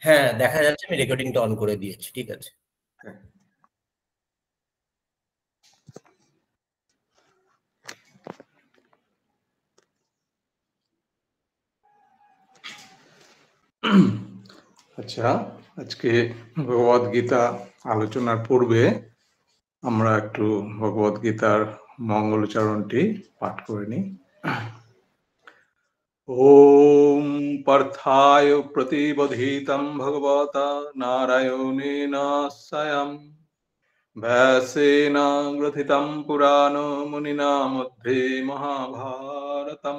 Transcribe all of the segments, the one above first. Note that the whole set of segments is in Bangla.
হ্যাঁ, দেখা যাচ্ছে। আমি রেকর্ডিংটা অন করে দিয়েছি। ঠিক আছে। হ্যাঁ। আচ্ছা, আজকে ভগবদ গীতা আলোচনার পূর্বে আমরা একটু ভগবদ গীতার মঙ্গলচরণটি পাঠ করে নিই। ওম পার্থায় প্রতিবধিতং ভগবতা নারায়ণেন স্বয়ং ব্যাসেন গ্রথিতং পুরাণ মুনিনা মধ্যে মহাভারতম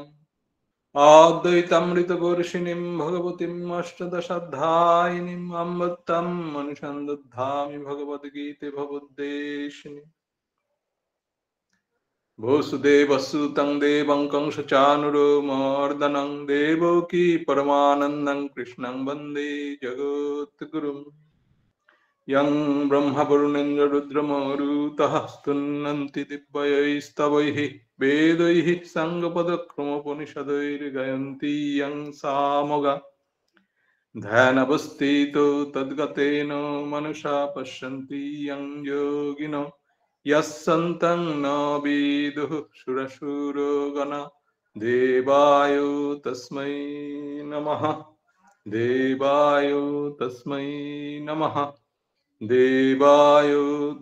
আদ্বৈতামৃতবর্ষিণীম ভগবতীম অষ্টাদশাধ্যায়িনীম অমৃতম মনুষন্দধামি ভগবদ্গীতে ভগবদ্দেশিনী বসুদেবসুতং দেবং কংসচানুরমর্দনং দেবকী পরমানন্দং কৃষ্ণং বন্দে জগদ্গুরুম यं ब्रह्मवरुणेन्द्ररुद्रमरुतः स्तुन्नन्ति दिव्यैस्तवैः वेदैः साङ्गपदक्रमोपनिषदैर्गायन्ति यं सामगा ध्यानवस्थितो तद्गतेन मनुषा पश्यन्ति यं योगिनो यस्सन्तं न विदुः सुरसुरगणा देवाय तस्मै नमः देवाय तस्मै नमः देवाय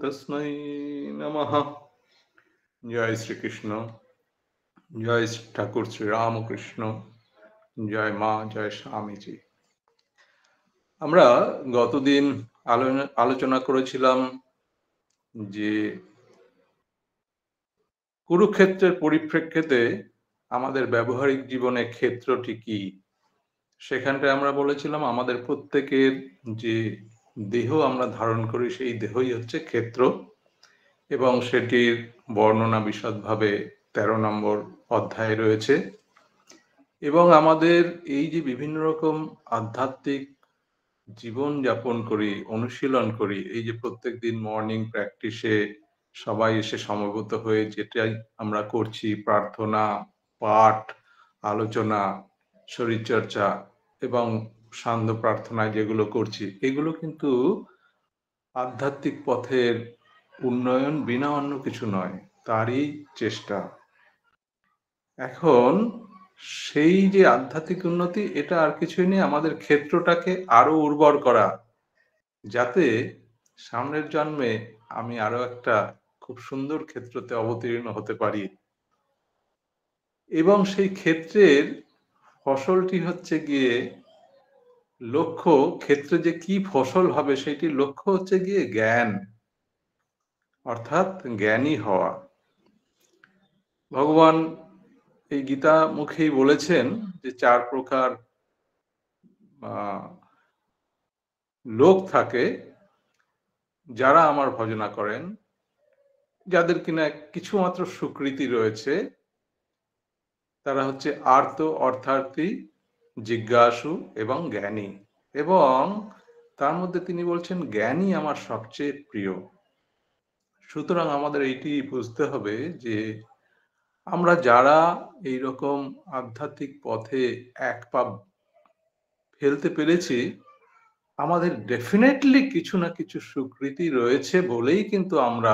तस्मै नमः। जय श्री कृष्ण, जय श्री ठाकुर श्री रामकृष्ण, जय মা, জয় স্বামীজি। আমরা গতদিন আলোচনা করেছিলাম যে কুরুক্ষেত্রের পরিপ্রেক্ষিতে আমাদের ব্যবহারিক জীবনে ক্ষেত্রটি কি। সেখানটায় আমরা বলেছিলাম আমাদের প্রত্যেকের যে দেহ আমরা ধারণ করি সেই দেহই হচ্ছে ক্ষেত্র, এবং সেটির বর্ণনা বিশদভাবে 13 নম্বর অধ্যায়ে রয়েছে। এবং আমাদের এই যে বিভিন্ন রকম আধ্যাত্মিক জীবন যাপন করি, অনুশীলন করি, এই যে প্রত্যেক দিন মর্নিং প্র্যাকটিসে সবাই এসে সমবেত হয়ে যেটাই আমরা করছি, প্রার্থনা, পাঠ, আলোচনা, শরীরচর্চা এবং সান্ধ্য প্রার্থনায় যেগুলো করছি, এগুলো কিন্তু আধ্যাত্মিক পথের উন্নয়ন বিনা অন্য কিছু নয়, তারই চেষ্টা। এখন সেই যে আধ্যাত্মিক উন্নতি, এটা আর কিছুই নেই, আমাদের ক্ষেত্রটাকে আরো উর্বর করা, যাতে সামনের জন্মে আমি আরো একটা খুব সুন্দর ক্ষেত্রতে অবতীর্ণ হতে পারি। এবং সেই ক্ষেত্রের ফসলটি হচ্ছে গিয়ে লক্ষ্য, ক্ষেত্রে যে কি ফসল হবে সেটির লক্ষ্য হচ্ছে গিয়ে জ্ঞান, অর্থাৎ জ্ঞানী হওয়া। ভগবান এই গীতা মুখেই বলেছেন যে 4 প্রকার লোক থাকে যারা আমার ভজনা করেন, যাদের কিনা কিছুমাত্র সুকৃতি রয়েছে। তারা হচ্ছে আর্ত, অর্থার্থী, জিজ্ঞাসু এবং জ্ঞানী। এবং তার মধ্যে তিনি বলছেন জ্ঞানী আমার সবচেয়ে প্রিয়। সুতরাং আমাদের এইটি বুঝতে হবে যে আমরা যারা এইরকম আধ্যাত্মিক পথে এক পা ফেলতে পেরেছি, আমাদের ডেফিনেটলি কিছু না কিছু সুকৃতি রয়েছে বলেই কিন্তু আমরা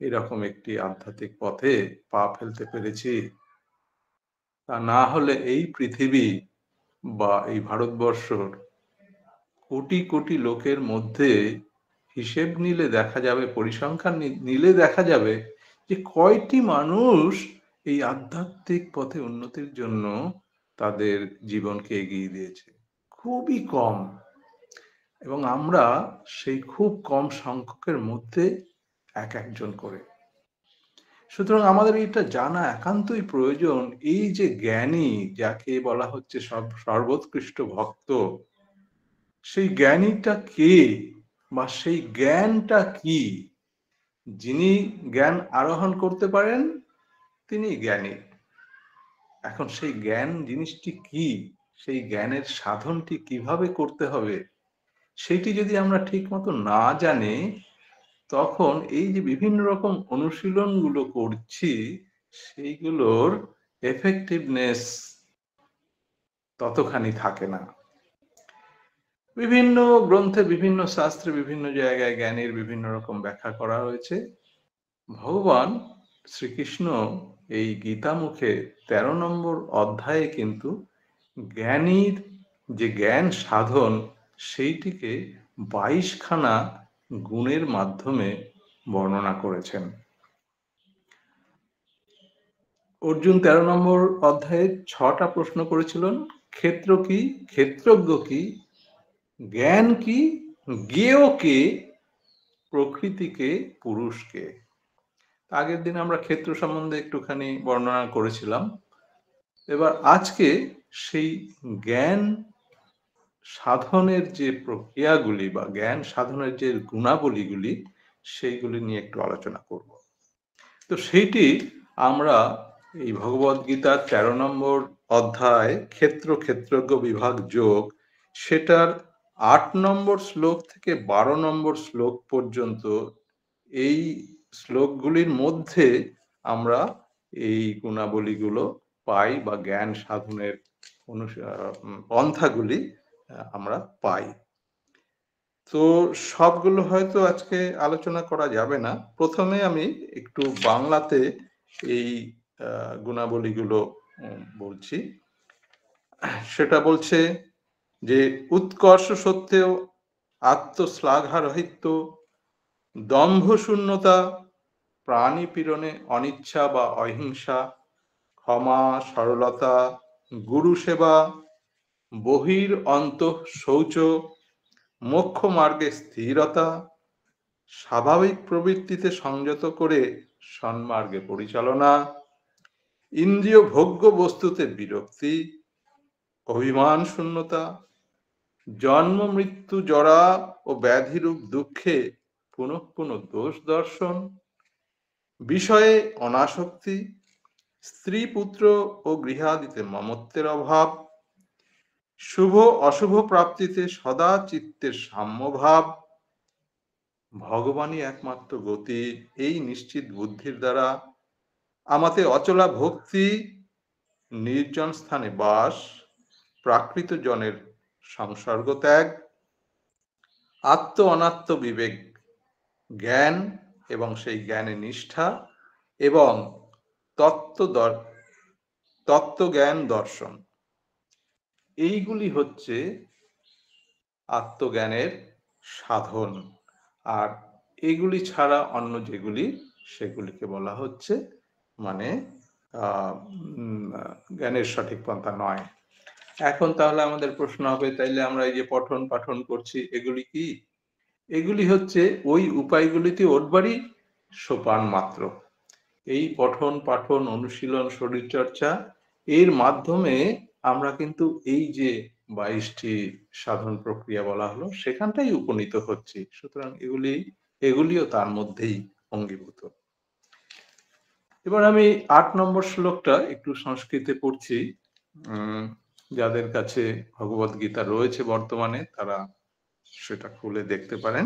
এরকম একটি আধ্যাত্মিক পথে পা ফেলতে পেরেছি। তা না হলে এই পৃথিবী বা এই ভারতবর্ষর কোটি কোটি লোকের মধ্যে হিসেব নিলে দেখা যাবে, পরিসংখ্যান নিলে দেখা যাবে যে কয়টি মানুষ এই আধ্যাত্মিক পথে উন্নতির জন্য তাদের জীবনকে এগিয়ে দিয়েছে। খুবই কম। এবং আমরা সেই খুব কম সংখ্যকের মধ্যে একজন করে। সুতরাং আমাদের এটা জানা একান্তই প্রয়োজন, এই যে জ্ঞানী, যাকে বলা হচ্ছে সর্বোৎকৃষ্ট ভক্ত, সেই জ্ঞানীটা কে বা সেই জ্ঞানটা কি। যিনি জ্ঞান আরোহণ করতে পারেন তিনি জ্ঞানী। এখন সেই জ্ঞান জিনিসটি কি, সেই জ্ঞানের সাধনটি কিভাবে করতে হবে, সেটি যদি আমরা ঠিক মতো না জানি, তখন এই যে বিভিন্ন রকম অনুশীলনগুলো করছি সেইগুলোর এফেক্টিভনেস ততখানি থাকে না। বিভিন্ন গ্রন্থে, বিভিন্ন শাস্ত্রে, বিভিন্ন জায়গায় জ্ঞানের বিভিন্ন রকম ব্যাখ্যা করা হয়েছে। ভগবান শ্রীকৃষ্ণ এই গীতামুখে 13 নম্বর অধ্যায়ে কিন্তু জ্ঞানীর যে জ্ঞান সাধন সেইটিকে 22 খানা গুণের মাধ্যমে বর্ণনা করেছেন। অর্জুন 13 নম্বর অধ্যায়ে 6টা প্রশ্ন করেছিলেন। ক্ষেত্র কি, ক্ষেত্রজ্ঞ কি, জ্ঞান কি, জ্ঞেয় কে, প্রকৃতিকে, পুরুষকে। আগের দিন আমরা ক্ষেত্র সম্বন্ধে একটুখানি বর্ণনা করেছিলাম। এবার আজকে সেই জ্ঞান সাধনের যে প্রক্রিয়াগুলি বা জ্ঞান সাধনের যে গুণাবলীগুলি সেইগুলি নিয়ে একটু আলোচনা করব। তো সেইটি আমরা এই ভগবদ গীতার 13 নম্বর অধ্যায় ক্ষেত্র ক্ষেত্রজ্ঞ বিভাগ যোগ সেটার 8 নম্বর শ্লোক থেকে 12 নম্বর শ্লোক পর্যন্ত এই শ্লোকগুলির মধ্যে আমরা এই গুণাবলীগুলো পাই বা জ্ঞান সাধনের পন্থাগুলি আমরা পাই। তো সবগুলো হয়তো আজকে আলোচনা করা যাবে না। প্রথমে আমি একটু বাংলাতে এই গুণাবলীগুলো বলছি। সেটা বলছে যে উৎকর্ষ সত্ত্বেও আত্মশ্লাঘারহিত্য, দম্ভ শূন্যতা, প্রাণী পীড়নে অনিচ্ছা বা অহিংসা, ক্ষমা, সরলতা, গুরু সেবা, বহির অন্তঃ শৌচ, মোক্ষ মার্গে স্থিরতা, স্বাভাবিক প্রবৃত্তিতে সংযত করে সন্মার্গে পরিচালনা, ইন্দ্রিয় ভোগ্য বস্তুতে বিরক্তি, অভিমান শূন্যতা, জন্ম মৃত্যু জরা ও ব্যাধিরূপ দুঃখে পুনঃ পুনঃ দোষ দর্শন, বিষয়ে অনাসক্তি, স্ত্রী পুত্র ও গৃহাদিতে মমত্বের অভাব, শুভ অশুভ প্রাপ্তিতে সদা চিত্তের সাম্যভাব, ভগবানই একমাত্র গতি এই নিশ্চিত বুদ্ধির দ্বারা আমাতে অচলা ভক্তি, নির্জন স্থানে বাস, প্রাকৃত জনের সংসর্গ ত্যাগ, আত্ম অনাত্ম বিবেক জ্ঞান এবং সেই জ্ঞানে নিষ্ঠা এবং তত্ত্বজ্ঞান দর্শন, এইগুলি হচ্ছে আত্মজ্ঞানের সাধন। আর এগুলি ছাড়া অন্য যেগুলি সেগুলিকে বলা হচ্ছে মানে জ্ঞানের সঠিক পন্থা নয়। এখন তাহলে আমাদের প্রশ্ন হবে, তাইলে আমরা এই যে পঠন পাঠন করছি এগুলি কি? এগুলি হচ্ছে ওই উপায়গুলিতে ওঠবারই সোপান মাত্র। এই পঠন পাঠন অনুশীলন শরীরচর্চা এর মাধ্যমে আমরা কিন্তু এই যে 22টি সাধন প্রক্রিয়া বলা হলো সেখানটাই উপনীত হচ্ছি। সুতরাং এগুলিও তার মধ্যেই অঙ্গীভূত। এবার আমি 8 নম্বর শ্লোকটা একটু সংস্কৃতে পড়ছি। যাদের কাছে ভগবদ গীতা রয়েছে বর্তমানে তারা সেটা খুলে দেখতে পারেন।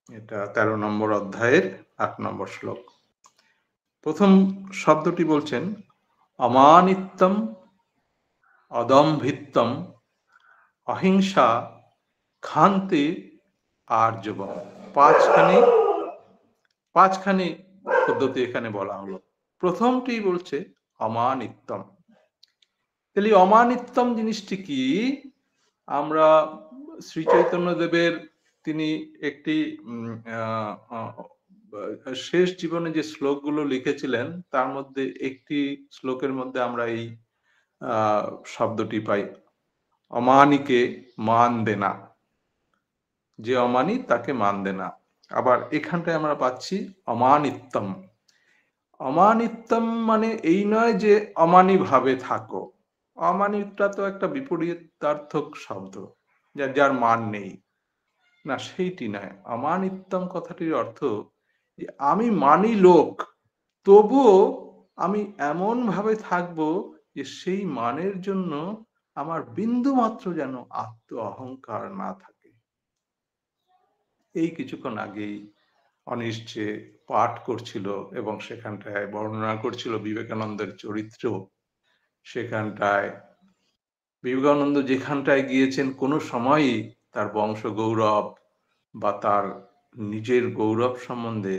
এটা 13 নম্বর অধ্যায়ের 8 নম্বর শ্লোক। প্রথম শব্দটি বলছেন অমানিত্যম, অদম্ভিত্তম, অহিংসা, ক্ষান্তি, আর্জবম। পাঁচখানি পদ্ধতি এখানে বলা হলো। প্রথমটি বলছে অমানিত্যম। তাহলে অমানিত্যম জিনিসটি কি? আমরা শ্রী চৈতন্যদেবের তিনি একটি শেষ জীবনে যে শ্লোকগুলো লিখেছিলেন তার মধ্যে একটি শ্লোকের মধ্যে আমরা এই শব্দটি পাই, অমানিকে মান দেনা, যে অমানি তাকে মান দেনা। আবার এখানটায় আমরা পাচ্ছি অমানিত্যম। অমানিত্যম মানে এই নয় যে অমানি ভাবে থাকো। অমানিটা তো একটা বিপরীতার্থক শব্দ, যার মান নেই না, সেইটি নয়। অমানিত্যম কথাটির অর্থ যে আমি মানি লোক, তবুও আমি এমন ভাবে থাকবো যে সেই মানের জন্য আমার বিন্দু মাত্র যেন আত্ম অহংকার না থাকে। এই কিছুক্ষণ আগেই অনিশ যে পাঠ করছিল এবং সেখানটায় বর্ণনা করছিল বিবেকানন্দের চরিত্র, সেখানটায় বিবেকানন্দ যেখানটায় গিয়েছেন কোনো সময়ই তার বংশ গৌরব বা তার নিজের গৌরব সম্বন্ধে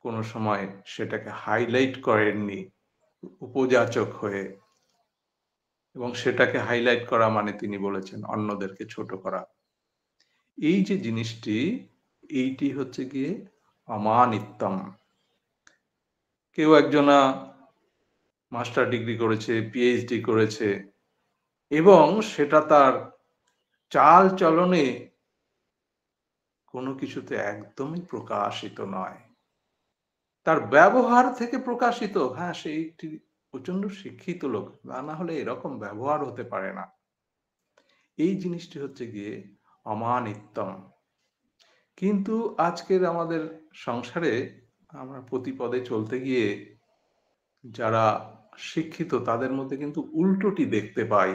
কোনো সময় সেটাকে হাইলাইট করেননি উপযাচক হয়ে, এবং সেটাকে হাইলাইট করা মানে তিনি বলেছেন অন্যদেরকে ছোট করা। এই যে জিনিসটি, এইটি হচ্ছে গিয়ে অমানিত্যম। কেউ একজনা মাস্টার ডিগ্রি করেছে, পিএইচডি করেছে, এবং সেটা তার চাল চলনে কোনো কিছুতে একদমই প্রকাশিত নয়, তার ব্যবহার থেকে প্রকাশিত। হ্যাঁ, সে একটি প্রচন্ড শিক্ষিত লোক, না হলে এরকম ব্যবহার হতে পারে না। এই জিনিসটি হচ্ছে গিয়ে অমানিত্যম। কিন্তু আজকের আমাদের সংসারে আমরা প্রতিপদে চলতে গিয়ে যারা শিক্ষিত তাদের মধ্যে কিন্তু উল্টোটি দেখতে পাই।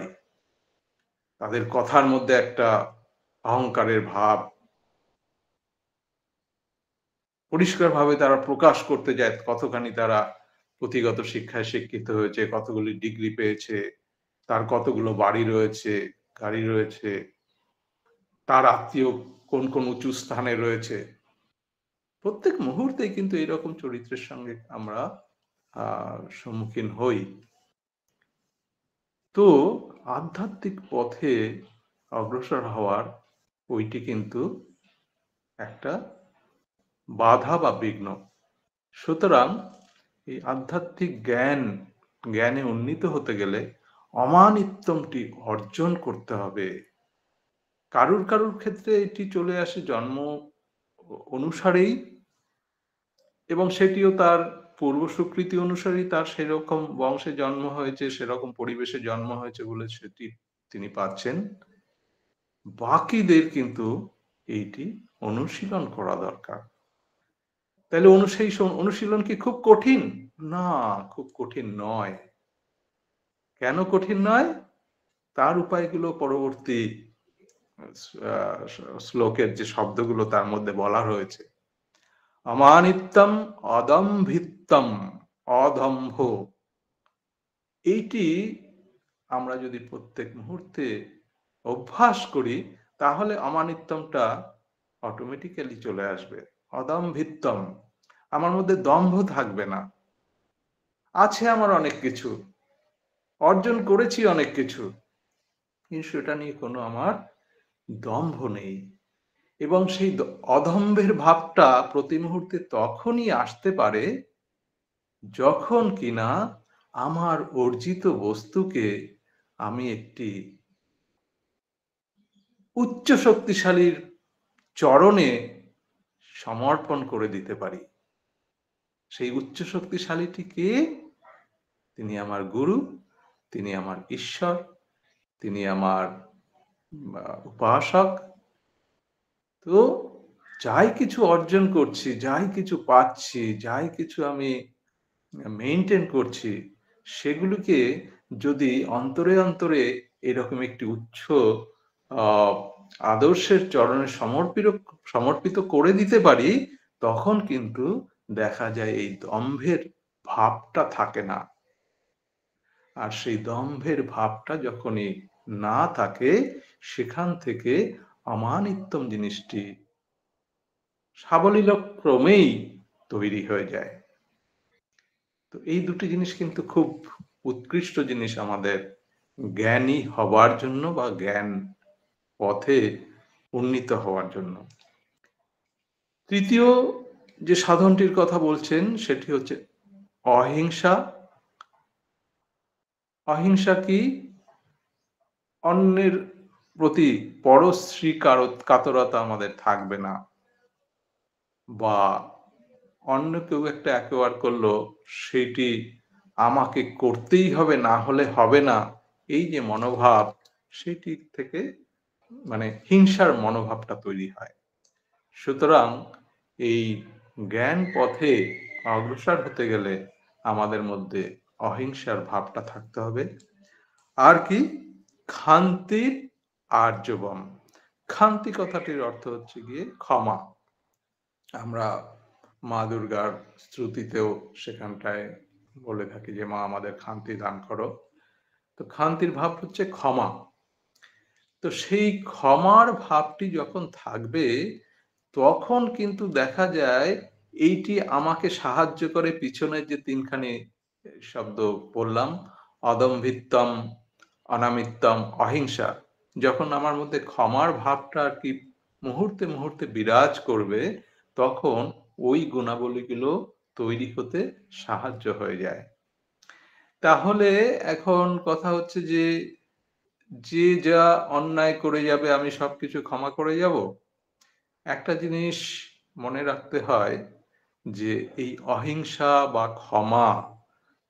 তাদের কথার মধ্যে একটা অহংকারের ভাব, পরিষ্কারভাবে তারা প্রকাশ করতে যায় কতখানি তারা পুঁথিগত শিক্ষায় শিক্ষিত হয়েছে, কতগুলি ডিগ্রি পেয়েছে, তার কতগুলো বাড়ি রয়েছে, গাড়ি রয়েছে, তার আত্মীয় কোন কোন উঁচু স্থানে রয়েছে। প্রত্যেক মুহূর্তেই কিন্তু এরকম চরিত্রের সঙ্গে আমরা সম্মুখীন হই। তো আধ্যাত্মিক পথে অগ্রসর হওয়ার ওইটি কিন্তু একটা বাধা বা বিঘ্ন। সুতরাং এই আধ্যাত্মিক জ্ঞানে উন্নীত হতে গেলে অমানিত্যমটি অর্জন করতে হবে। কারুর কারুর ক্ষেত্রে এটি চলে আসে জন্ম অনুসারেই, এবং সেটিও তার পূর্ব স্বীকৃতি অনুসারেই, তার সেরকম বংশে জন্ম হয়েছে, সেরকম পরিবেশে জন্ম হয়েছে বলে সেটি তিনি পাচ্ছেন। বাকিদের কিন্তু এইটি অনুশীলন করা দরকার। তাহলে সেই অনুশীলন কি খুব কঠিন? না, খুব কঠিন নয়। কেন কঠিন নয়? তার উপায়গুলো পরবর্তী শ্লোকের যে শব্দগুলো তার মধ্যে বলা রয়েছে। অমানিত্যম অদম্ভিত্তম, অদম্ভ, এইটি আমরা যদি প্রত্যেক মুহূর্তে অভ্যাস করি তাহলে অমানিত্যমটা অটোমেটিক্যালি চলে আসবে। অদম্ভিত্তম, আমার মধ্যে দম্ভ থাকবে না। আছে আমার অনেক কিছু, অর্জন করেছি অনেক কিছু, কিন্তু সেটা নিয়ে কোনো আমার দম্ভ নেই। এবং সেই অদম্ভের ভাবটা প্রতি মুহূর্তে তখনই আসতে পারে যখন কিনা আমার অর্জিত বস্তুকে আমি একটি উচ্চ শক্তিশালীর চরণে সমর্পণ করে দিতে পারি। সেই উচ্চ শক্তিশালীটি কে? তিনি আমার গুরু, তিনি আমার ঈশ্বর, তিনি আমার উপাসক। তো যাই কিছু অর্জন করছি, যাই কিছু পাচ্ছি, যাই কিছু আমি মেইনটেইন করছি, সেগুলোকে যদি অন্তরে অন্তরে এরকম একটি উচ্চ আদর্শের চরণে সমর্পিত করে দিতে পারি, তখন কিন্তু দেখা যায় এই দম্ভের ভাবটা থাকে না। আর সেই দম্ভের ভাবটা যখনই না থাকে, সেখান থেকে অমানিত্যম জিনিসটি সাবলীল ক্রমেই তৈরি হয়ে যায়। তো এই দুটি জিনিস কিন্তু খুব উৎকৃষ্ট জিনিস আমাদের জ্ঞানী হবার জন্য বা জ্ঞান পথে উন্নীত হওয়ার জন্য। তৃতীয় যে সাধনটির কথা বলছেন সেটি হচ্ছে অহিংসা। অহিংসা কি? অন্যের প্রতি পরশ্রী কাতরতা আমাদের থাকবে না, বা অন্য কেউ একটা অ্যাকোয়ার করলো সেটি আমাকে করতেই হবে, না হলে হবে না, এই যে মনোভাব, সেটি থেকে মানে হিংসার মনোভাবটা তৈরি হয়। সুতরাং এই জ্ঞান পথে অগ্রসর হতে গেলে আমাদের মধ্যে অহিংসার ভাবটা থাকতে হবে। আর কি? ক্ষান্তির আর্জবম। ক্ষান্তি কথাটির অর্থ হচ্ছে গিয়ে ক্ষমা। আমরা মা দুর্গার স্তুতিতেও সেখানটায় বলে থাকি যে মা আমাদের ক্ষান্তি দান করো। তো ক্ষান্তির ভাব হচ্ছে ক্ষমা। তো সেই ক্ষমার ভাবটি যখন থাকবে তখন কিন্তু দেখা যায় এইটি আমাকে সাহায্য করে পিছনের যে তিনখানি শব্দ বললাম, অদম্ভিত্তম, অনামিত্তম, অহিংসা। যখন আমার মধ্যে ক্ষমার ভাবটা আর কি মুহূর্তে মুহূর্তে বিরাজ করবে, তখন ওই গুণাবলীগুলো তৈরি হতে সাহায্য হয়ে যায়। তাহলে এখন কথা হচ্ছে যে, যে যা অন্যায় করে যাবে আমি সবকিছু ক্ষমা করে যাব? একটা জিনিস মনে রাখতে হয় যে এই অহিংসা বা ক্ষমা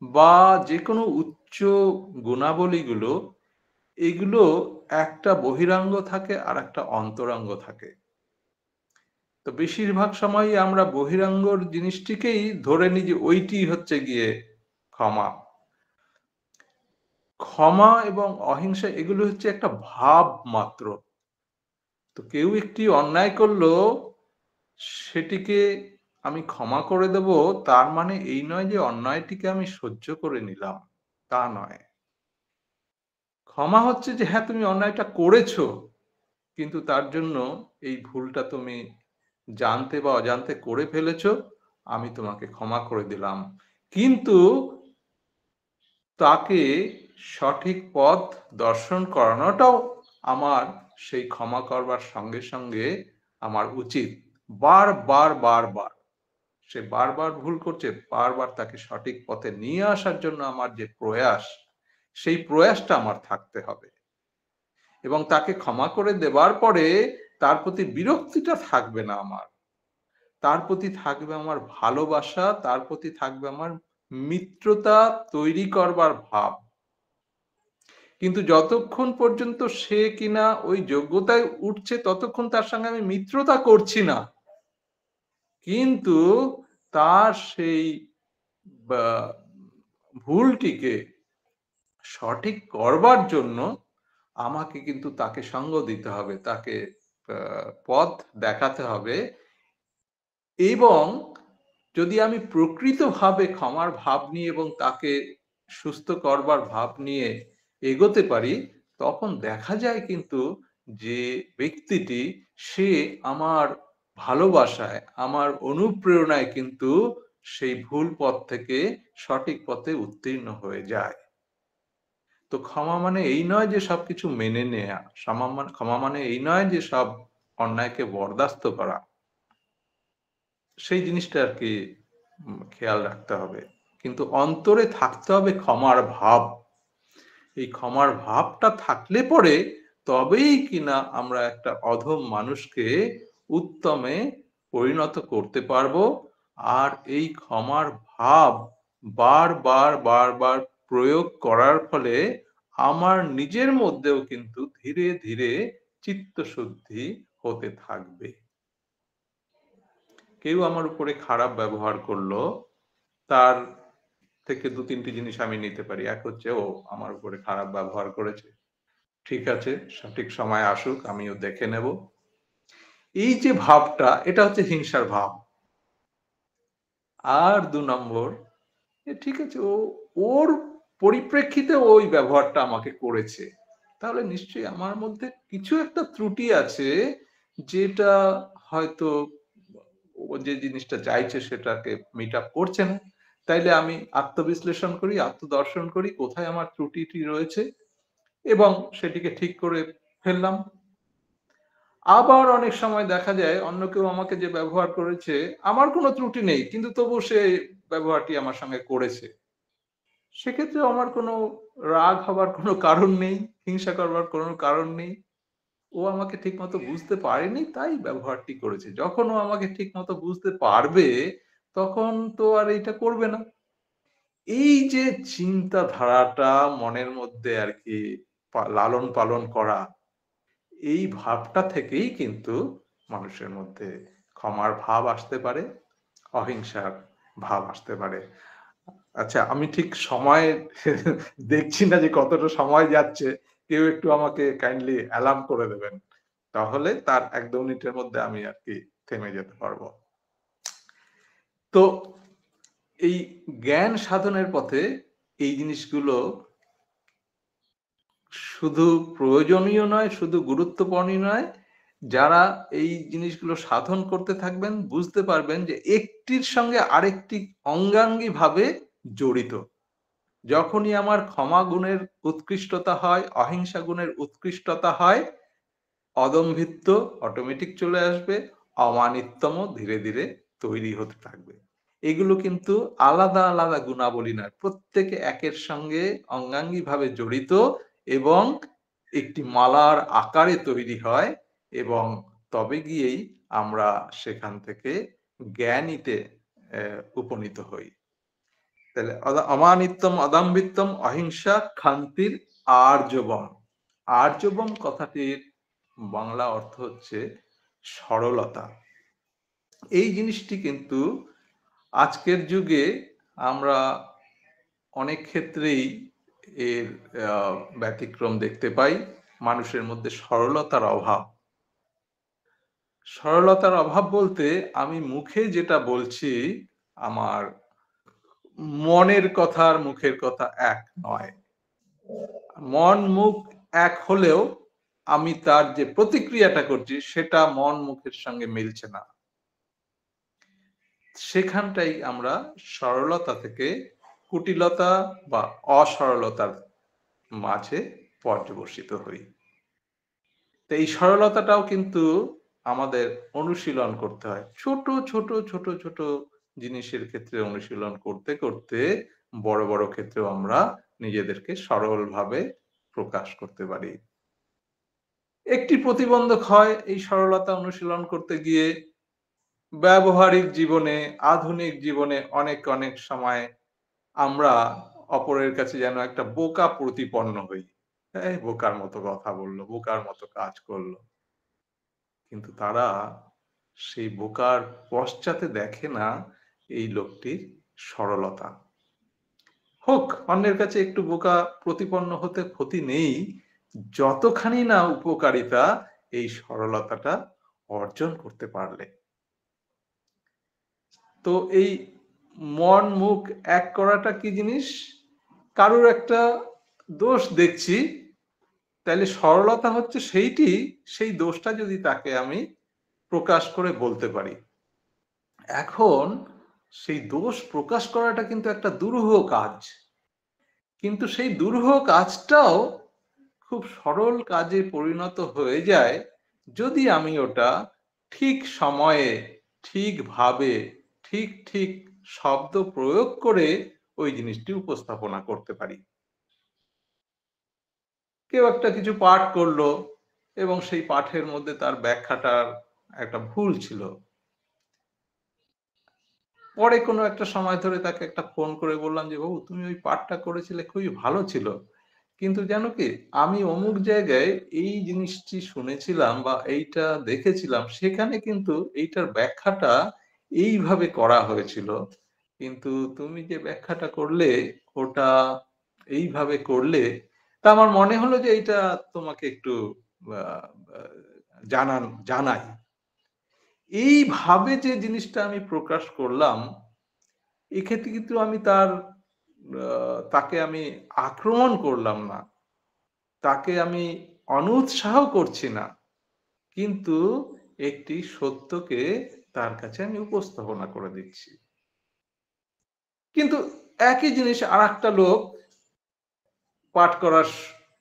বা যেকোনো উচ্চ গুণাবলীগুলো, এগুলো একটা বহিরাঙ্গ থাকে আর একটা অন্তরঙ্গ থাকে। তো বেশিরভাগ সময়ই আমরা বহিরাঙ্গর জিনিসটিকেই ধরে নিই যে ওইটি হচ্ছে গিয়ে ক্ষমা। ক্ষমা এবং অহিংসা এগুলো হচ্ছে একটা ভাব মাত্র। তো কেউ একটি অন্যায় করলো, সেটিকে আমি ক্ষমা করে দেব, তার মানে এই নয় যে অন্যায়টিকে আমি সহ্য করে নিলাম, তা নয়। ক্ষমা হচ্ছে যে হ্যাঁ, তুমি অন্যায়টা করেছো, কিন্তু তার জন্য এই ভুলটা তুমি জানতে বা অজান্তে করে ফেলেছো, আমি তোমাকে ক্ষমা করে দিলাম। কিন্তু তাকে সঠিক পথ দর্শন করানোটাও আমার সেই ক্ষমা করবার সঙ্গে সঙ্গে আমার উচিত। বারবার বারবার সে বারবার ভুল করছে, বারবার তাকে সঠিক পথে নিয়ে আসার জন্য আমার যে প্রয়াস, সেই প্রয়াসটা আমার থাকতে হবে। এবং তাকে ক্ষমা করে দেবার পরে তার প্রতি বিরক্তিটা থাকবে না আমার। তার প্রতি থাকবে আমার ভালোবাসা, তার প্রতি থাকবে আমার মিত্রতা তৈরি করবার ভাব। কিন্তু যতক্ষণ পর্যন্ত সে কিনা ওই যোগ্যতায় উঠছে, ততক্ষণ তার সঙ্গে আমি মিত্রতা করছি না। কিন্তু তার সেই বা ভুলটিকে সঠিক করবার জন্য আমাকে কিন্তু তাকে সঙ্গ দিতে হবে, তাকে পথ দেখাতে হবে। এবং যদি আমি প্রকৃতভাবে ক্ষমার ভাব নিয়ে এবং তাকে সুস্থ করবার ভাব নিয়ে এগোতে পারি, তখন দেখা যায় কিন্তু যে ব্যক্তিটি, সে আমার ভালোবাসায়, আমার অনুপ্রেরণায় কিন্তু সেই ভুল পথ থেকে সঠিক পথে উত্তীর্ণ হয়ে যায়। তো ক্ষমা মানে এই নয় যে সবকিছু মেনে নেয়া, ক্ষমা মানে এই নয় যে সব অন্যায়কে বরদাস্ত করা। সেই জিনিসটা আর কি খেয়াল রাখতে হবে। কিন্তু অন্তরে থাকতে হবে ক্ষমার ভাব। এই ক্ষমার ভাবটা থাকলে পরে তবেই কিনা আমরা একটা অধম মানুষকে উত্তমে পরিণত করতে পারবো। আর এই ক্ষমার ভাব বারবার বারবার প্রয়োগ করার ফলে আমার নিজের মধ্যেও কিন্তু ধীরে ধীরে চিত্তশুদ্ধি হতে থাকবে। কেউ আমার উপরে খারাপ ব্যবহার করলো, তার থেকে ২-৩টি জিনিস আমি নিতে পারি। এক হচ্ছে, ও আমার উপরে খারাপ ব্যবহার করেছে। ঠিক আছে, সঠিক সময় আসুক, আমিও দেখে নেব। এই যে ভাবটা, এটা হচ্ছে হিংসার ভাব। আর ২ নম্বর, ঠিক আছে, ওর পরিপ্রেক্ষিতে ওই ব্যবহারটা আমাকে করেছে। তাহলে নিশ্চয়ই আমার মধ্যে কিছু একটা ত্রুটি আছে, যেটা হয়তো ও যে জিনিসটা চাইছে সেটাকে মিট আপ করছে না। তাইলে আমি আত্মবিশ্লেষণ করি, আত্মদর্শন করি, কোথায় আমার ত্রুটিটি রয়েছে এবং সেটিকে ঠিক করে ফেললাম। আবার অনেক সময় দেখা যায় অন্য কেউ আমাকে যে ব্যবহার করেছে, আমার কোনো ত্রুটি নেই, কিন্তু তবু সে ব্যবহারটি আমার সঙ্গে করেছে। সেক্ষেত্রে আমার কোনো রাগ হবার কোনো কারণ নেই, হিংসা করবার কোনো কারণ নেই। ও আমাকে ঠিকমতো বুঝতে পারেনি, তাই ব্যবহারটি করেছে। যখন ও আমাকে ঠিকমতো বুঝতে পারবে, তখন তো আর এইটা করবে না। এই যে চিন্তাধারাটা মনের মধ্যে আরকি লালন পালন করা, এই ভাবটা থেকেই কিন্তু মানুষের মধ্যে ক্ষমার ভাব আসতে পারে, অহিংসার ভাব আসতে পারে। আচ্ছা, আমি ঠিক সময় দেখছি না যে কতটা সময় যাচ্ছে। কেউ একটু আমাকে কাইন্ডলি অ্যালার্ম করে দেবেন। তাহলে তার ১-২ মিনিটের মধ্যে আমি আরকি থেমে যেতে পারবো। তো এই জ্ঞান সাধনের পথে এই জিনিসগুলো শুধু প্রয়োজনীয় নয়, শুধু গুরুত্বপূর্ণ নয়, যারা এই জিনিসগুলো সাধন করতে থাকবেন বুঝতে পারবেন যে একটির সঙ্গে আরেকটি অঙ্গাঙ্গিভাবে জড়িত। যখনই আমার ক্ষমা গুণের উৎকৃষ্টতা হয়, অহিংসা গুণের উৎকৃষ্টতা হয়, অদম্ভিত্ব অটোমেটিক চলে আসবে, অমানিত্যমও ধীরে ধীরে তৈরি হতে থাকবে। এগুলো কিন্তু আলাদা আলাদা গুণাবলী নয়, প্রত্যেকে একের সঙ্গে অঙ্গাঙ্গিভাবে জড়িত এবং একটি মালার আকারে তৈরি হয়, এবং তবে গিয়েই আমরা সেখান থেকে জ্ঞানীতে উপনীত হই। তাহলে অমানিত্যম অদম্ভিত্বম অহিংসা ক্ষান্তির আর্জবম। আর্জবম কথাটির বাংলা অর্থ হচ্ছে সরলতা। এই জিনিসটি কিন্তু আজকের যুগে আমরা অনেক ক্ষেত্রেই এর ব্যতিক্রম দেখতে পাই। মানুষের মধ্যে সরলতার অভাব। সরলতার অভাব বলতে আমি মুখে যেটা বলছি, আমার মনের কথা আর মুখের কথা এক নয়। মন মুখ এক হলেও আমি তার যে প্রতিক্রিয়াটা করছি সেটা মন মুখের সঙ্গে মিলছে না। সেখানটাই আমরা সরলতা থেকে কুটিলতা বা অসরলতার মাঝে পর্যবসিত হই। তো এই সরলতাটাও কিন্তু আমাদের অনুশীলন করতে হয়। ছোট ছোট ছোট ছোট জিনিসের ক্ষেত্রে অনুশীলন করতে করতে বড় বড় ক্ষেত্রেও আমরা নিজেদেরকে সরলভাবে প্রকাশ করতে পারি। একটি প্রতিবন্ধক হয় এই সরলতা অনুশীলন করতে গিয়ে, ব্যবহারিক জীবনে, আধুনিক জীবনে অনেক অনেক সময় আমরা অপরের কাছে যেন একটা বোকা প্রতিপন্ন হই। এই বোকার মতো কথা বললো, বোকার মতো কাজ করলো। কিন্তু তারা সেই বোকার পশ্চাতে দেখে না এই লোকটির সরলতা। হোক, অন্যের কাছে একটু বোকা প্রতিপন্ন হতে ক্ষতি নেই, যতখানি না উপকারিতা এই সরলতাটা অর্জন করতে পারলে। তো এই মন মুখ এক করাটা কি জিনিস? কারোর একটা দোষ দেখছি, তাহলে সরলতা হচ্ছে সেইটি, সেই দোষটা যদি তাকে আমি প্রকাশ করে বলতে পারি। এখন সেই দোষ প্রকাশ করাটা কিন্তু একটা দুরূহ কাজ, কিন্তু সেই দুরূহ কাজটাও খুব সরল কাজে পরিণত হয়ে যায় যদি আমি ওটা ঠিক সময়ে, ঠিকভাবে, ঠিক ঠিক শব্দ প্রয়োগ করে ওই জিনিসটি উপস্থাপনা করতে পারি। কেউ একটা কিছু পাঠ করলো এবং সেই পাঠের মধ্যে তার ব্যাখ্যাটার একটা ভুল ছিল। পরে কোনো একটা সময় ধরে তাকে একটা ফোন করে বললাম যে, বাবু তুমি ওই পাঠটা করেছিলে, খুবই ভালো ছিল। কিন্তু জানো কি, আমি অমুক জায়গায় এই জিনিসটি শুনেছিলাম বা এইটা দেখেছিলাম, সেখানে কিন্তু এইটার ব্যাখ্যাটা এইভাবে করা হয়েছিল। কিন্তু তুমি যে ব্যাখ্যাটা করলে ওটা এইভাবে করলে, তা আমার মনে হলো যে এইটা তোমাকে একটু আ আ জানাই। এইভাবে যে জিনিসটা আমি প্রকাশ করলাম, এক্ষেত্রে কিন্তু আমি তাকে আমি আক্রমণ করলাম না। তাকে আমি অনুৎসাহ করছি না। কিন্তু একটি সত্যকে তার কাছে আমি উপস্থাপনা করে দিচ্ছি। কিন্তু একই জিনিস আরেকটা লোক পাঠ করার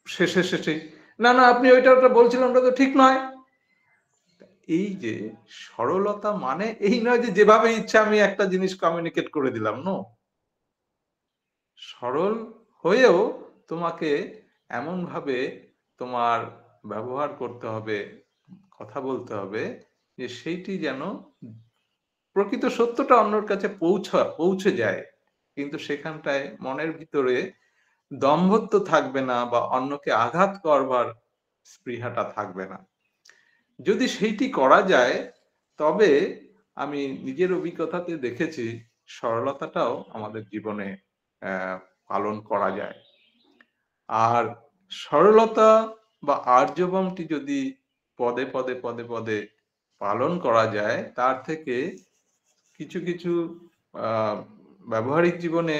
শেষেই, না, না আপনি ওইটা বলছিলেন ওটা তো ঠিক নয়। এই যে সরলতা মানে এই নয় যে যেভাবে ইচ্ছা আমি একটা জিনিস কমিউনিকেট করে দিলাম, নো। সরল হয়েও তোমাকে এমনভাবে তোমার ব্যবহার করতে হবে, কথা বলতে হবে যে সেইটি যেন প্রকৃত সত্যটা অন্যের কাছে পৌঁছে যায়। কিন্তু সেখানটায় মনের ভিতরে দম্ভত্ব থাকবে না বা অন্যকে আঘাত করবার স্পৃহাটা থাকবে না। যদি সেইটি করা যায়, তবে আমি নিজের অভিজ্ঞতাতে দেখেছি সরলতাটাও আমাদের জীবনে পালন করা যায়। আর সরলতা বা আর্জবমটি যদি পদে পদে পদে পদে পালন করা যায়, তার থেকে কিছু কিছু ব্যবহারিক জীবনে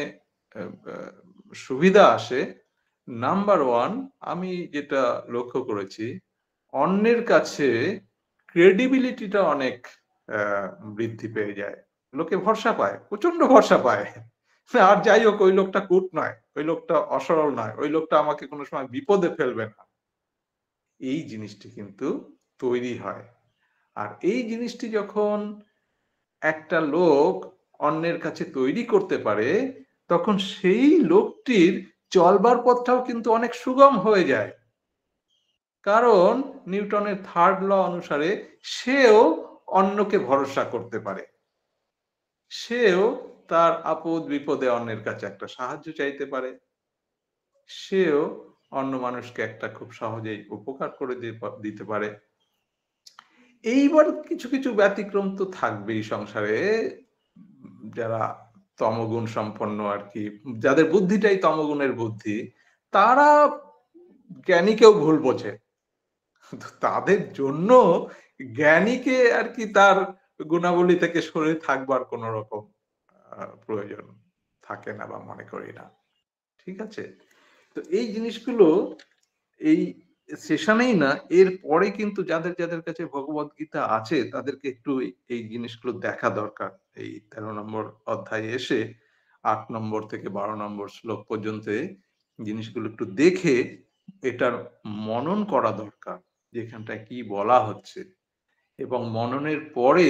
সুবিধা আসে। নাম্বার ওয়ান, আমি যেটা লক্ষ্য করেছি, অন্যের কাছে ক্রেডিবিলিটিটা অনেক বৃদ্ধি পেয়ে যায়। লোকে ভরসা পায়, প্রচন্ড ভরসা পায়। আর যাই হোক, ওই লোকটা কূট নয়, ওই লোকটা অসরল নয়, ওই লোকটা আমাকে কোনো সময় বিপদে ফেলবে না, এই জিনিসটি কিন্তু তৈরি হয়। আর এই জিনিসটি যখন একটা লোক অন্যের কাছে তৈরি করতে পারে, তখন সেই লোকটির চলবার পথটাও কিন্তু অনেক সুগম হয়ে যায়। কারণ নিউটনের থার্ড ল অনুসারে সেও অন্যকে ভরসা করতে পারে, সেও তার আপদ বিপদে অন্যের কাছে একটা সাহায্য চাইতে পারে, সেও অন্য মানুষকে একটা খুব সহজেই উপকার করে দিতে পারে। এইবার কিছু কিছু ব্যতিক্রম তো থাকবেই সংসারে, যারা তমগুণ সম্পন্ন আর কি, যাদের বুদ্ধিটাই তমগুণের বুদ্ধি, তারা জ্ঞানীকেও ভুল বোঝে। তো তাদের জন্য জ্ঞানীকে আর কি তার গুণাবলী থেকে সরে থাকবার কোন রকম প্রয়োজন থাকে না বা মনে করি না। ঠিক আছে? তো এই জিনিসগুলো এই সেশনেই না, এর পরে কিন্তু যাদের যাদের কাছে ভগবত গীতা আছে তাদেরকে একটু এই জিনিসগুলো দেখা দরকার। এই 13 নম্বর অধ্যায়ে এসে 8 নম্বর থেকে 12 নম্বর শ্লোক পর্যন্ত জিনিসগুলো একটু দেখে এটার মনন করা দরকার, যেখানটায় কি বলা হচ্ছে। এবং মননের পরে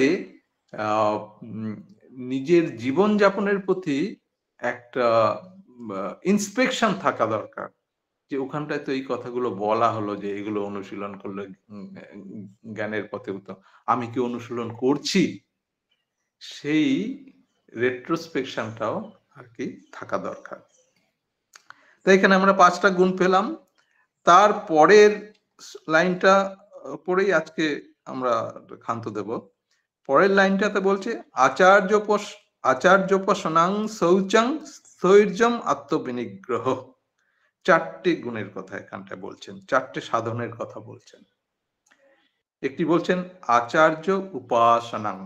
আহ, উম, নিজের জীবন যাপনের প্রতি একটা ইন্সপেকশন থাকা দরকার, যে ওখানটায় তো এই কথাগুলো বলা হলো যে এগুলো অনুশীলন করলে জ্ঞানের পথে উত্তম, আমি কি অনুশীলন করছি, সেই রেট্রোস্পেকশনটাও আর কি থাকা দরকার। তাই এখানে আমরা 5টা গুণ পেলাম। তার পরের লাইনটা পরেই আজকে আমরা ক্ষান্ত দেব। পরের লাইনটাতে বলছে আচার্যোপাসনাং শৌচং স্থৈর্যম আত্মবিনিগ্রহ। 4টে গুণের কথা এখানটায় বলছেন, 4টে সাধনের কথা বলছেন। একটি বলছেন আচার্য উপাসনাং,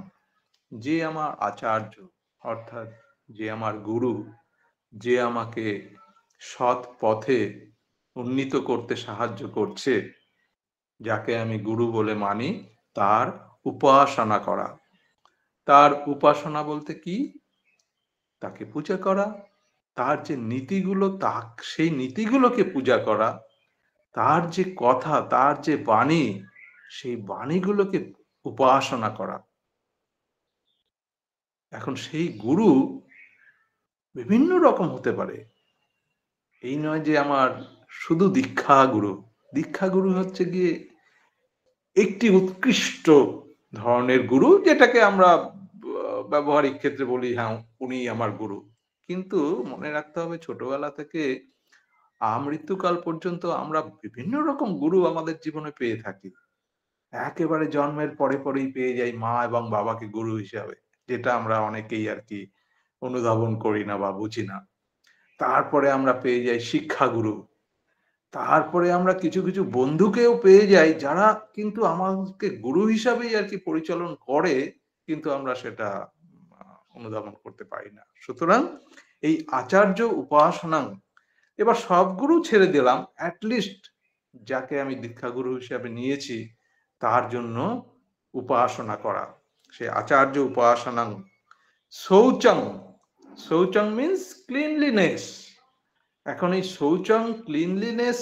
যে আমার আচার্য অর্থাৎ যে আমার গুরু, যে আমাকে সৎ পথে উন্নীত করতে সাহায্য করছে, যাকে আমি গুরু বলে মানি, তার উপাসনা করা। তার উপাসনা বলতে কি? তাকে পূজা করা, তার যে নীতিগুলো, সেই নীতিগুলোকে পূজা করা, তার যে কথা, তার যে বাণী, সেই বাণীগুলোকে উপাসনা করা। এখন সেই গুরু বিভিন্ন রকম হতে পারে, এই নয় যে আমার শুধু দীক্ষা গুরু। দীক্ষা গুরু হচ্ছে গিয়ে একটি উৎকৃষ্ট ধরনের গুরু, যেটাকে আমরা ব্যবহারিক ক্ষেত্রে বলি হ্যাঁ উনি আমার গুরু। কিন্তু মনে রাখতে হবে, ছোটবেলা থেকে আমৃত্যুকাল পর্যন্ত আমরা বিভিন্ন রকম গুরু আমাদের জীবনে পেয়ে থাকি। একেবারে জন্মের পরে পরেই পেয়ে যাই মা এবং বাবাকে গুরু হিসাবে, যেটা আমরা অনেকেই আর কি অনুধাবন করি না বা বুঝি না। তারপরে আমরা পেয়ে যাই শিক্ষাগুরু, তারপরে আমরা কিছু কিছু বন্ধুকেও পেয়ে যাই যারা কিন্তু আমাদেরকে গুরু হিসাবেই আর কি পরিচালন করে, কিন্তু আমরা সেটা অনুধাবন করতে পারি না। সুতরাং এই আচার্য উপাসনাং, এবার সব গুরু ছেড়ে দিলাম, অ্যাটলিস্ট যাকে আমি দীক্ষাগুরু হিসাবে নিয়েছি তার জন্য উপাসনা করা, সে আচার্য উপাসনাং। শৌচং, শৌচং মিন্স ক্লিনলিনেস। এখন এই শৌচং, ক্লিনলিনেস,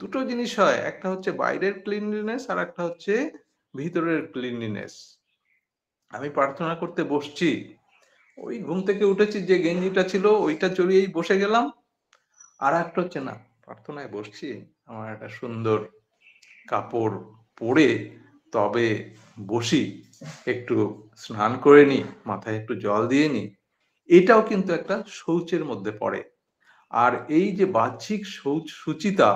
দুটো জিনিস হয়, একটা হচ্ছে বাইরের ক্লিনলিনেস আর একটা হচ্ছে ভিতরের ক্লিনলিনেস। আমি প্রার্থনা করতে বসছি, ওই ঘুম থেকে উঠেছি, যে গেঞ্জিটা ছিল ওইটা চড়িয়েই বসে গেলাম। আর একটা হচ্ছে না, প্রার্থনায় বসছি, আমার একটা সুন্দর কাপড় পরে তবে বসি, একটু স্নান করে নি, মাথায় একটু জল দিয়ে নি, এটাও কিন্তু একটা শৌচের মধ্যে পড়ে। আর এই যে বাহ্যিক শুচিতা,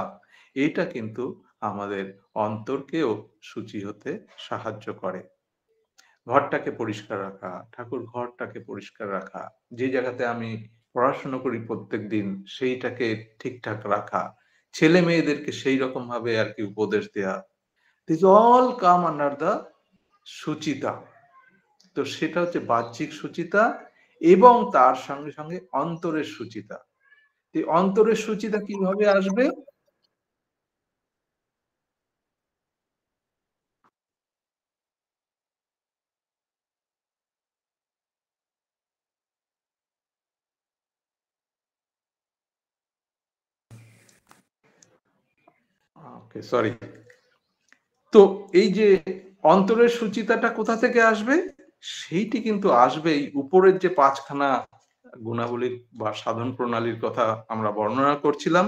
এটা কিন্তু আমাদের অন্তরকেও শুচি হতে সাহায্য করে। ঘরটাকে পরিষ্কার রাখা, ঠাকুর ঘরটাকে পরিষ্কার রাখা, যে জায়গাতে আমি পড়াশোনা করি প্রত্যেকদিন সেইটাকে ঠিকঠাক রাখা, ছেলে মেয়েদেরকে সেই রকম ভাবে আর কি উপদেশ দেয়া, this all come under the Suchita. তো সেটা হচ্ছে বাহ্যিক সুচিতা এবং তার সঙ্গে সঙ্গে অন্তরের সুচিতা। এই অন্তরের সুচিতা কিভাবে আসবে? ওকে, সরি। তো এই যে অন্তরের সুচিতাটা কোথা থেকে আসবে? সেইটি কিন্তু আসবে এই উপরের যে ৫ খানা গুণাবলীর বা সাধন প্রণালীর কথা আমরা বর্ণনা করছিলাম।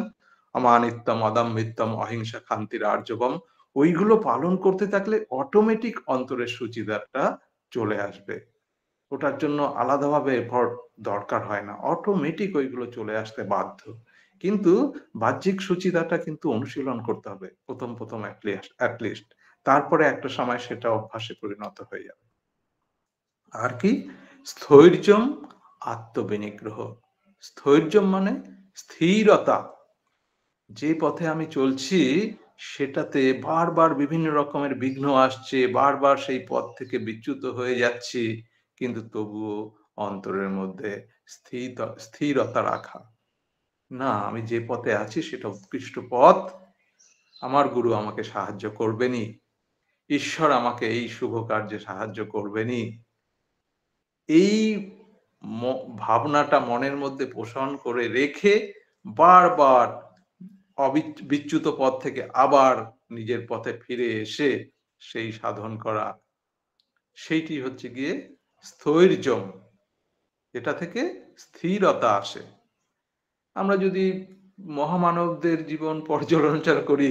অমানিত্যম, অদম্ভিত্যম, অহিংসা, ক্ষান্তির, আর্জবম, ওইগুলো পালন করতে থাকলে অটোমেটিক অন্তরের সুচিতাটা চলে আসবে। ওটার জন্য আলাদাভাবে এফর্ট দরকার হয় না। অটোমেটিক ওইগুলো চলে আসতে বাধ্য। কিন্তু বাহ্যিক সুচিতাটা কিন্তু অনুশীলন করতে হবে। ১ম এট লিস্ট। তারপরে একটা সময় সেটা অভ্যাসে পরিণত হয়ে যাবে। আর কি? স্থৈর্যম, আত্মবিনিগ্রহ। স্থৈর্যম মানে স্থিরতা। যে পথে আমি চলছি সেটাতে বারবার বিভিন্ন রকমের বিঘ্ন আসছে, বারবার সেই পথ থেকে বিচ্যুত হয়ে যাচ্ছি, কিন্তু তবুও অন্তরের মধ্যে স্থিরতা রাখা। না, আমি যে পথে আছি সেটা উৎকৃষ্ট পথ। আমার গুরু আমাকে সাহায্য করবেনই। ঈশ্বর আমাকে এই শুভ কার্যে সাহায্য করবেনই। এই ভাবনাটা মনের মধ্যে পোষণ করে রেখে বারবার বিচ্যুত পথ থেকে আবার নিজের পথে ফিরে এসে সেই সাধন করা, সেইটি হচ্ছে গিয়ে স্থৈর্যম। এটা থেকে স্থিরতা আসে। আমরা যদি মহামানবদের জীবন পর্যালোচনা করি,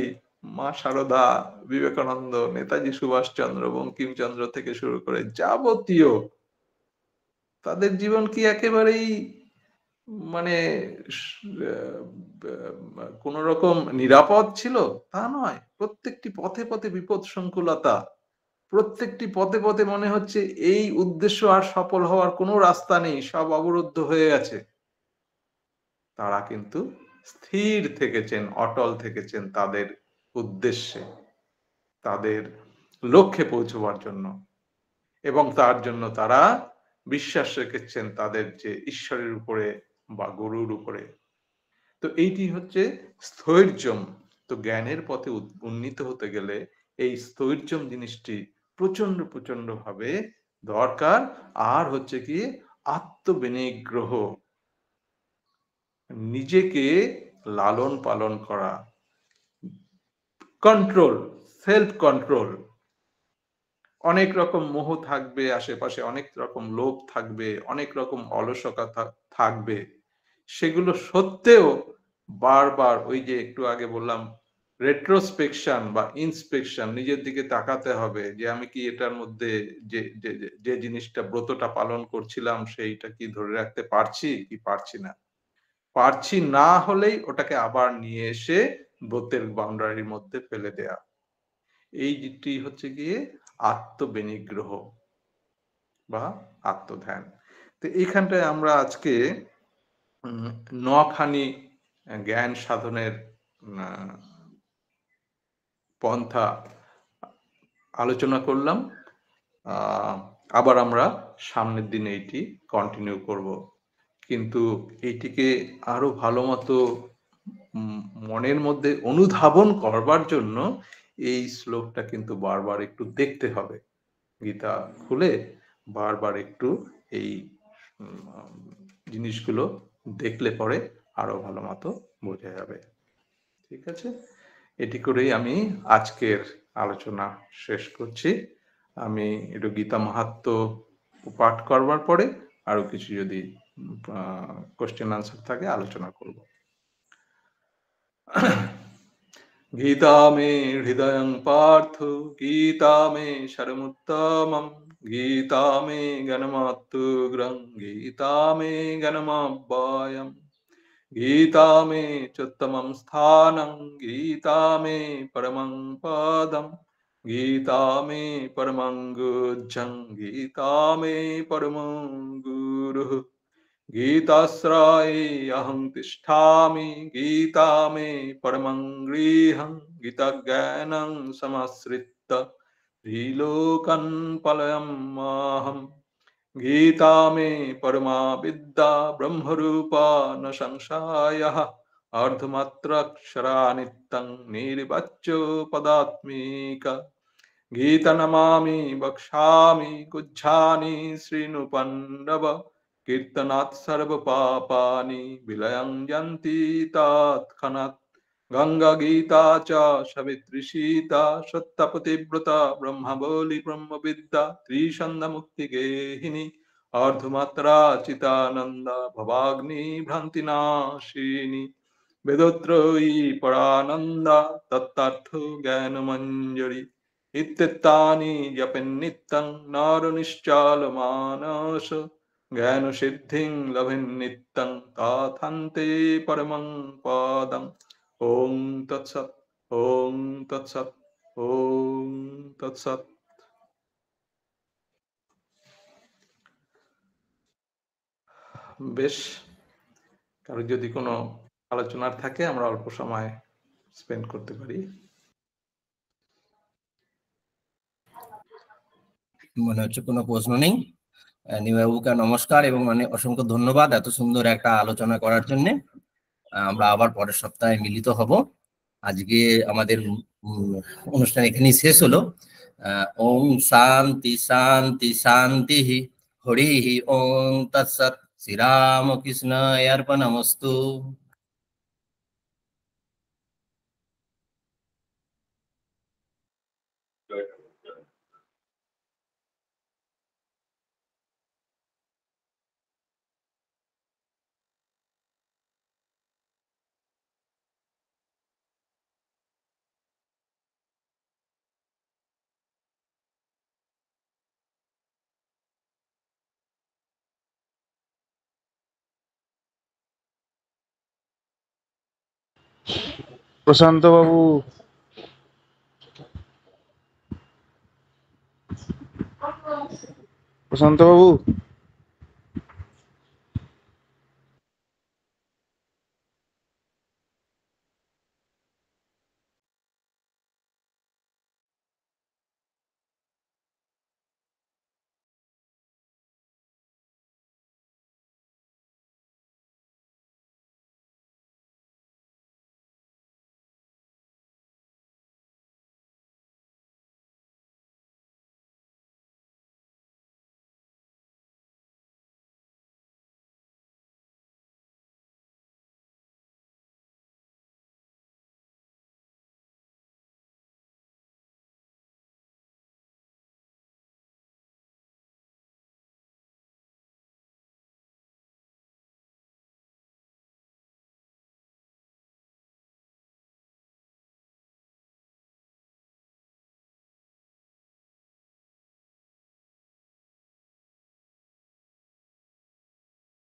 মা শারদা, বিবেকানন্দ, নেতাজি সুভাষচন্দ্র, বঙ্কিমচন্দ্র থেকে শুরু করে যাবতীয় তাদের জীবন কি একেবারেই মানে কোন রকম নিরাপদ ছিল? তা নয়। প্রত্যেকটি পথে পথে বিপদ সংকুলতা। প্রত্যেকটি পথে পথে মনে হচ্ছে এই উদ্দেশ্য আর সফল হওয়ার কোনো রাস্তা নেই, সব অবরুদ্ধ হয়ে গেছে। তারা কিন্তু স্থির থেকেছেন, অটল থেকেছেন তাদের উদ্দেশ্যে, তাদের লক্ষ্যে পৌঁছবার জন্য, এবং তার জন্য তারা বিশ্বাস রেখেছেন তাদের যে ঈশ্বরের উপরে বা গুরুর উপরে। তো এইটি হচ্ছে স্থৈর্যম। তো জ্ঞানের পথে উন্নীত হতে গেলে এই স্থৈর্যম জিনিসটি প্রচন্ড প্রচন্ড ভাবে দরকার। আর হচ্ছে কি আত্মবিনিগ্রহ, নিজেকে লালন পালন করা, কন্ট্রোল, সেলফ কন্ট্রোল। অনেক রকম মোহ থাকবে আশেপাশে, অনেক রকম লোভ থাকবে, অনেক রকম অলসতা থাকবে। সেগুলো সত্ত্বেও বারবার ওই যে একটু আগে বললাম রেট্রোস্পেকশন বা ইন্সপেকশন, নিজের দিকে তাকাতে হবে যে আমি কি এটার মধ্যে যে যে যে জিনিসটা ব্রতটা পালন করছিলাম সেইটা কি ধরে রাখতে পারছি কি পারছি না। পারছি না হলেই ওটাকে আবার নিয়ে এসে ব্রতের বাউন্ডারির মধ্যে ফেলে দেয়া। এই যেটি হচ্ছে গিয়ে আত্মবিনিগ্রহ বা আত্মধ্যান। তো এইখানটায় আমরা আজকে ৯ খানি জ্ঞান সাধনের পন্থা আলোচনা করলাম। আবার আমরা সামনের দিনে এইটি কন্টিনিউ করব। কিন্তু এইটিকে আরো ভালো মতো মনের মধ্যে অনুধাবন করবার জন্য এই শ্লোকটা কিন্তু বারবার একটু দেখতে হবে। গীতা খুলে বারবার একটু এই জিনিসগুলো দেখলে পরে আরো ভালো মতো বোঝা যাবে। ঠিক আছে? এটি করেই আমি আজকের আলোচনা শেষ করছি। আমি একটু গীতা মাহাত্ম্য পাঠ করবার পরে আরো কিছু যদি কোশ্চেন আনসার থাকে আলোচনা করব। গীতা মে হৃদয়ং পার্থ, গীতা মে শরমুত্তমম, গীতা মে জ্ঞানমাত্তুগ্রং, গীতা মে জ্ঞানমাব্বায়ম, গীতা মে চোত্তমম স্থানং, গীতা মে পরমং পদম, গীতা মে পরমং গুহ্যং, গীতা মে পরমং গুরুঃ, গীতাশ্রয়ে অহং তিষ্ঠামি, গীতা মে পরমং গৃহং, গীতা জ্ঞানং সমাশ্রিত্য ত্রিলোকান পলয়ম্মহম, गीता मे परमा विद्या ब्रह्मरूपा न संशयः अर्धमात्रक्षरा नित्यं निर्वाच्यो पदात्मिका गीता नमामि वक्ष्यामि गुच्छामि श्रीनुपन्नव कीर्तनात् सर्वपापानि विलयं यन्ति तत्क्षणात् गंगा गीता च सवित्री सीता सत्यपतिव्रता ब्रह्मबोली ब्रह्मविद्या त्रिशन्द मुक्ति गेहिनी अर्धमात्रा चितानंद भवाग्नि भ्रांतिनाशिनी वेदोत्रयी परानंद तत्तार्थ ज्ञानमंजरी इत्येतानि जपन्नित्यं नरनिश्चलमानस ज्ञानसिद्धिं लभन्नित्यं तथान्ते परमं पदम् ओम तत्सत ओम तत्सत ओम तत्सत। বেশ, কারো যদি কোনো আলোচনার থাকে আমরা অল্প সময় স্পেন্ড করতে পারি। মনে হচ্ছে কোনো প্রশ্ন নেই। নিবাবুকে নমস্কার এবং অসংখ্য ধন্যবাদ এত সুন্দর একটা আলোচনা করার জন্য। আমরা আবার পরের সপ্তাহে মিলিত হব। আজকে আমাদের অনুষ্ঠান এখানেই শেষ হলো। ওম শান্তি শান্তি শান্তি হরি ওম তৎসৎ শ্রীরামকৃষ্ণায় অর্পণমস্তু। প্রশান্ত বাবু, প্রশান্ত বাবু।